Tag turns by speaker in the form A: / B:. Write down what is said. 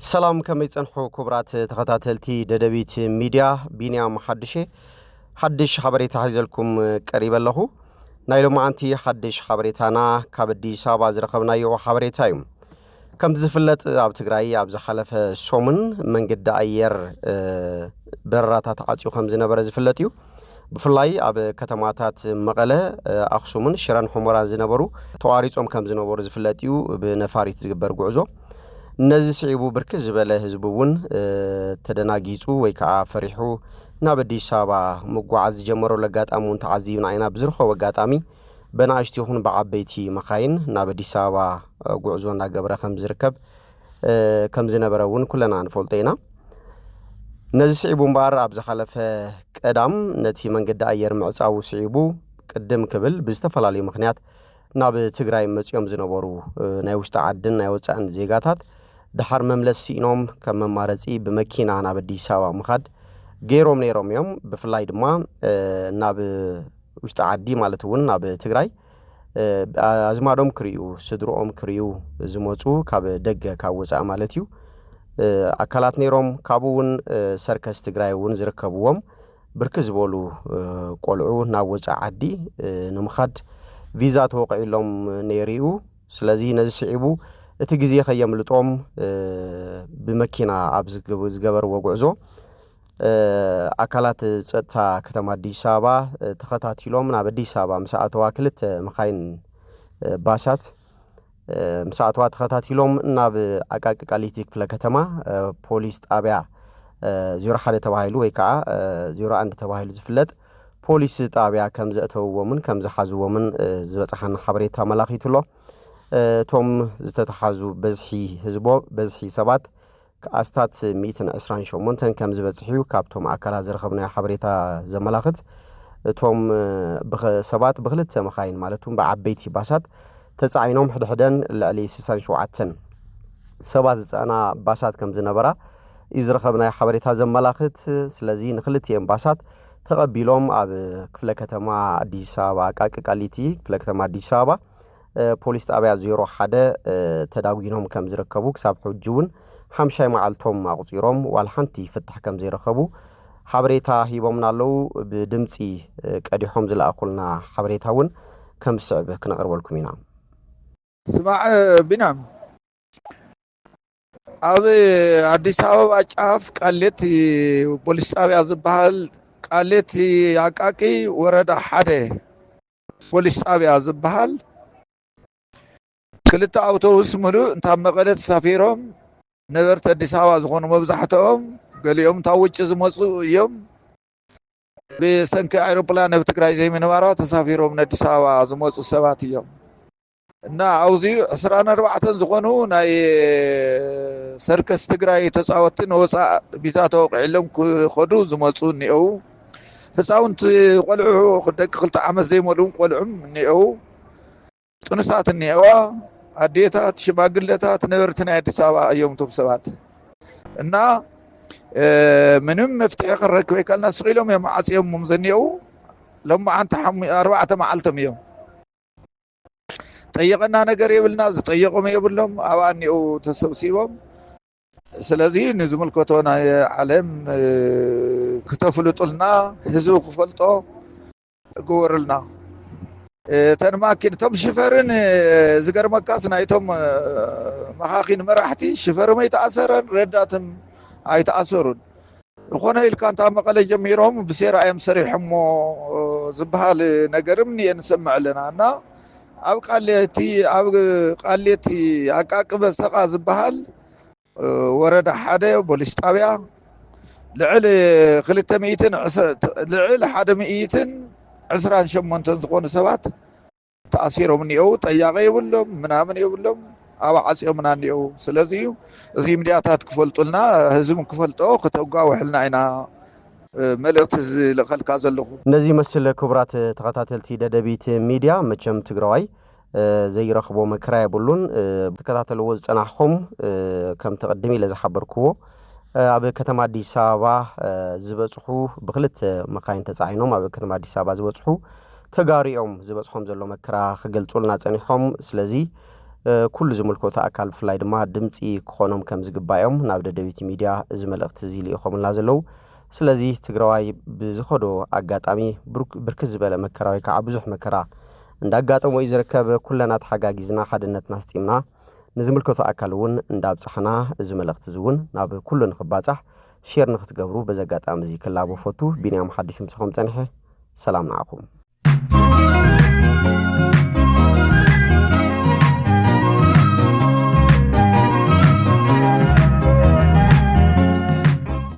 A: ሰላም ከመይ ጸንሑ ክብራት ተኸታተልቲ ደደቢት ሚድያ ቢንያም ሓድሽ ሓበሬታ ሒዘልኩም ቀሪበ ኣለኹ ናይ ሎማዓንቲ ሓድሽ ሓበሬታና ካብ አዲስ አበባ ዝረኸብናዮ ሓበሬታ እዩ ከም ዝፍለጥ ኣብ ትግራይ ኣብ ዝሓለፈ ሶምን መንገዲ ኣየር በረራታት ዓጽዩ ከም ዝነበረ ዝፍለጥ እዩ ብፍላይ ኣብ ከተማታት መቐለ ኣኽሱምን ሽረን ሑመራን ዝነበሩ ተዋሪጾም ከም ዝነበሩ ዝፍለጥ እዩ ብነፋሪት ዝግበር ጉዕዞ ነዚህ ስዒቡ ብርክዝ ዝበለ ህዝቡውን ተደናጊጹ ወይ ከዓ ፈሪሑ ናብ አዲስ አበባ መጓዓዝ ጀመሮ ለጋጣሙን ተዓዚብና አይና ብዝርኾ ወጋጣሚ በናሽቲ ይኹን በዓበይቲ መኻይን ናብ አዲስ አበባ ጉዕዞና ገብረ ከም ዝርከብ ከም ዝነበረውን ኩለና ንፈልጦ ኢና ነዚህ ስዒቡ እምበር ኣብ ዝሓለፈ ቀዳም ነቲ መንገዲ ኣየር ምዕጻው ስዒቡ ቅድም ክብል ብዝተፈላለዩ ምኽንያት ናብ ትግራይ መጽዮም ዝነበሩ ናይ ውሽጢ ዓድን ናይ ወጻእን ዜጋታት ድሓር መምለስ ሲኢኖም ከም መማረጺ ብመኪና ናብ አዲስ አበባ ምኻድ ገይሮም ነይሮም እዮም ብፍላይ ድማ ናብ ውሽጢ ዓዲ ማለት እውን ናብ ትግራይ ኣዝማዶም ክሪኡ ስድሮኦም ክሪኡ ዝመጹ ካብ ደገ ካብ ወጻእ ማለት እዩ ኣካላት ነይሮም ካብውን ሰርከስ ትግራይ እውን ዝርከብዎም ብርክዝ ዝበሉ ቆልዑ ናብ ወጻእ ዓዲ ንምኻድ ቪዛ ተወቂሎም ነይሩ ስለዚ ነዚ ስዒቡ እቲ ግዜ ኸየምልጦም ብመኪና ኣብ ዝገበርዎ ጉዕዞ ኣካላት ጸጥታ ከተማ አዲስ አበባ ተኸታቲሎም ናብ አዲስ አበባ ምሳኣተዋ ክልተ መኻይን ባሳት ምሳኣተዋ ተኸታቲሎም ናብ ኣቃቂ ቃሊቲ ክፍለ ከተማ ፖሊስ ጣብያ 01 ተባሂሉ ወይ ከዓ 01 ተባሂሉ ዝፍለጥ ፖሊስ ጣብያ ከም ዘእተውዎምን ከም ዝሓዝዎምን ዝበጽሓና ሓበሬታ መላኺቱሎ ቶም ዝተተሓዙ በዝሒ ህዝቦ በዝሒ ሰባት ከኣስታት 128 ከም ዝበጽሑ ካብቶም ኣካላት ዝረኸብናዮ ሓበሬታ ዘመላኽት ቶም ሰባት ብኽልተ መኻይን ማለቱም ብዓበይቲ ባሳት ተጻዒኖም ሕድሕደን ልዕሊ 67 ሰባት ዝጸና ባሳት ከም ዝነበራ እዩ ዝረኸብናዮ ሓበሬታ ዘመላኽት ስለዚ ንኽልቲአን ባሳት ተቐቢሎም ኣብ ክፍለ ከተማ አዲስ አበባ ኣቃቂ ቃሊቲ ክፍለ ከተማ አዲስ አበባ ፖሊስ ጣብያ 01 ተዳዊኖም ከም ዝርከቡ ክሳብ ሕጂ እውን 5 መዓልቶም ኣቁጺሮም ዋል ሓንቲ ፍታሕ ከም ዘይረኸቡ ሓበሬታ ሂቦምና ኣለው ብድምጺ ቀዲሖም ዝለኣኹልና ሓበሬታ እውን ከም ዝስዕብ ክነቕርበልኩም ኢና
B: ስማዕ ቢናም ኣብ አዲስ አበባ ጫፍ ቃሌቲ ፖሊስ ጣብያ ዝበሃል ቃሌቲ ኣቃቂ ወረዳ 1 ፖሊስ ጣብያ ዝበሃል ክልተ ኣውቶቡስ ሙሉእ እንታብ መቐለ ተሳፊሮም ነበርቲ አዲስ አበባ ዝኾኑ መብዛሕትኦም ገሊኦም እንታብ ውጭ ዝመፁ እዮም ብሰንኪ ኣይሮፕላን ኣብ ትግራይ ዘይምንባራ ተሳፊሮም ንአዲስ አበባ ዝመፁ ሰባት እዮም እና ኣብዚኡ 24 ዝኾኑ ናይ ሰርከስ ትግራይ ተጻወቲ ንወፃእ ቪዛ ተወቂዕሎም ክኸዱ ዝመፁ እኒአው ህፃውንቲ ቆልዑ ደቂ 2 ዓመት ዘይመልኡን ቆልዑም እኒአው ጥኑሳት እኒአዋ ኣዴታት ሽማግለታት ነበርቲ ናይ አዲስ አበባ እዮም ቶም ሰባት እና ምንም መፍትሒ ክረክብ ኣይከኣልና ስቂሎም እዮም ዓጽዮም ዘኒአው ሎማዓንቲ 4 መዓልቶም እዮም ጠየቀና ነገር የብልና ዝጠየቆም የብሎም ኣብኣ እኒአው ተሰብሲቦም ስለዚ ንዝምልከቶ ናይ ዓለም ክተፍልጡልና ህዝቢ ክፈልጦ ግበርልና ተንማኪን ቶም ሽፈርን ዝገርመካስ ናይቶም መኻኺን መራሕቲ ሽፈርም ኣይተኣሰረን ረዳትም ኣይተኣሰሩን ዝኾነ ኢልካ እንታ መቐለ ጀሚሮም ብሴራ እዮም ሰሪሖሞ ዝበሃል ነገርም ንሰምዕ ኣለና እና ኣብ ቃሌቲ ኣቃቂ በሰቓ ዝበሃል ወረዳ 1 ፖሊስ ጣብያ ልዕል 128 ዝኾኑ ሰባት ተኣሲሮም እኒአው ጠያቀ የብሎም ምናምን የብሎም ኣብ ዓጽዮምና እኒአው ስለዚ እዚ ሚድያታት ክፈልጡልና ህዝብን ክፈልጦ ከተጓውሕልና ኢና መልእክቲ ዝልኸልካ ዘለኹ
A: ነዚህ መስለ ክቡራት ተኸታተልቲ ደደቢት ሚድያ መቸም ትግራዋይ ዘይረኽቦ መከራ የብሉን ተከታተልዎ ዝጸናሕኹም ከም ተቀድሚ ኢለ ዝሓበርክዎ ኣብ ከተማ አዲስ አበባ ዝበጽሑ ብክልተ መኻይን ተጻዒኖም ኣብ ከተማ አዲስ አበባ ዝበጽሑ ተጋሪኦም ዝበጽሖም ዘሎ መከራ ክገልጹልና ጸኒሖም ስለዚ ኩሉ ዝምልከቱ ኣካል ፍላይ ድማ ድምፂ ክኾኖም ከም ዝግባኦም ናብ ደደቢት ሚድያ እዚ መልእኽቲ እዚ ልኢኾምና ዘለው ስለዚ ትግራዋይ ብዝኸዶ ኣጋጣሚ ብርክት ዝበለ መከራ ወይ ከዓ ብዙሕ መከራ እንዳጋጠሞ እዩ ዝርከብ ኩለና ተሓጋጊዝና ሓድነትና ስጢምና ንዝምልከቱ ኣካል እውን እንዳብፅሕና እዚ መልእኽቲ እዚ እውን ናብ ኩሉ ንኽባፃሕ ሼር ንኽትገብሩ በዚ ኣጋጣሚ እዚ ክላቦ ፈቱ ቢንያም ሓድሽ ምስኹም ፀኒሐ ሰላም ንዓኹም